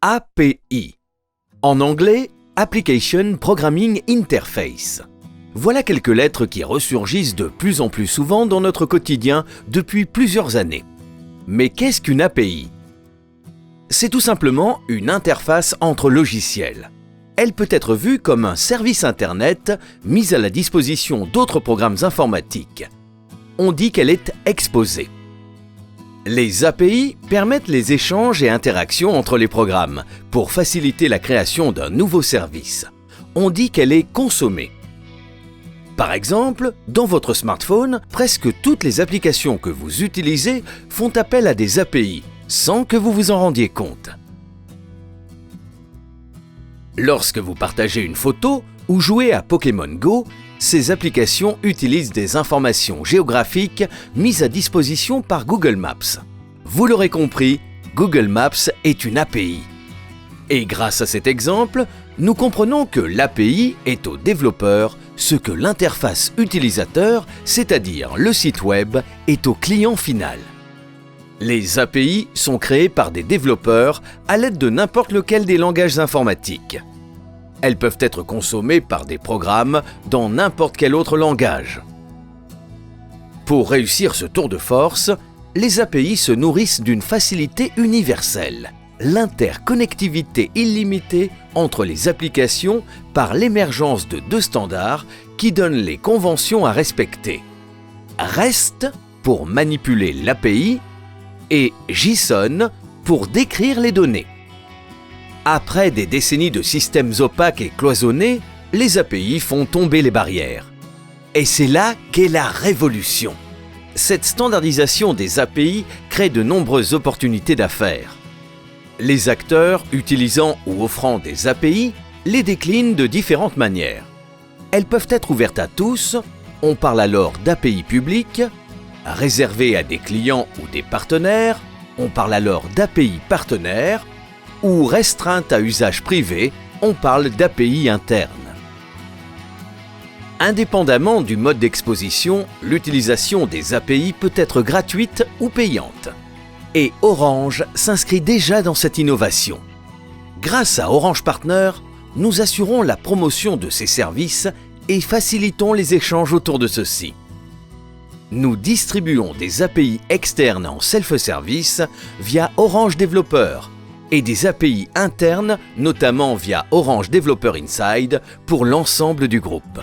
API. En anglais, Application Programming Interface. Voilà quelques lettres qui ressurgissent de plus en plus souvent dans notre quotidien depuis plusieurs années. Mais qu'est-ce qu'une API? C'est tout simplement une interface entre logiciels. Elle peut être vue comme un service Internet mis à la disposition d'autres programmes informatiques. On dit qu'elle est exposée. Les API permettent les échanges et interactions entre les programmes pour faciliter la création d'un nouveau service. On dit qu'elle est consommée. Par exemple, dans votre smartphone, presque toutes les applications que vous utilisez font appel à des API, sans que vous vous en rendiez compte. Lorsque vous partagez une photo ou jouez à Pokémon Go, ces applications utilisent des informations géographiques mises à disposition par Google Maps. Vous l'aurez compris, Google Maps est une API. Et grâce à cet exemple, nous comprenons que l'API est au développeur ce que l'interface utilisateur, c'est-à-dire le site web, est au client final. Les API sont créées par des développeurs à l'aide de n'importe lequel des langages informatiques. Elles peuvent être consommées par des programmes dans n'importe quel autre langage. Pour réussir ce tour de force, les API se nourrissent d'une facilité universelle, l'interconnectivité illimitée entre les applications par l'émergence de deux standards qui donnent les conventions à respecter. REST pour manipuler l'API et JSON pour décrire les données. Après des décennies de systèmes opaques et cloisonnés, les API font tomber les barrières. Et c'est là qu'est la révolution. Cette standardisation des API crée de nombreuses opportunités d'affaires. Les acteurs utilisant ou offrant des API les déclinent de différentes manières. Elles peuvent être ouvertes à tous, on parle alors d'API publiques, réservées à des clients ou des partenaires, on parle alors d'API partenaires, ou restreintes à usage privé, on parle d'API interne. Indépendamment du mode d'exposition, l'utilisation des API peut être gratuite ou payante. Et Orange s'inscrit déjà dans cette innovation. Grâce à Orange Partner, nous assurons la promotion de ces services et facilitons les échanges autour de ceux-ci. Nous distribuons des API externes en self-service via Orange Developer et des API internes, notamment via Orange Developer Inside pour l'ensemble du groupe.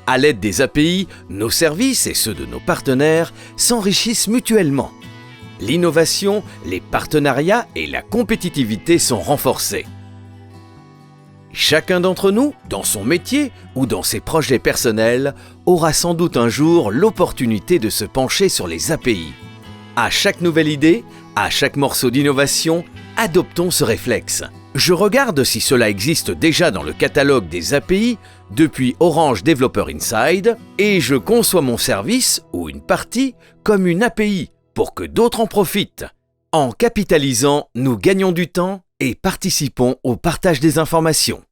À l'aide des API, nos services et ceux de nos partenaires s'enrichissent mutuellement. L'innovation, les partenariats et la compétitivité sont renforcés. Chacun d'entre nous, dans son métier ou dans ses projets personnels, aura sans doute un jour l'opportunité de se pencher sur les API. À chaque nouvelle idée, à chaque morceau d'innovation, adoptons ce réflexe. Je regarde si cela existe déjà dans le catalogue des API depuis Orange Developer Inside et je conçois mon service ou une partie comme une API pour que d'autres en profitent. En capitalisant, nous gagnons du temps et participons au partage des informations.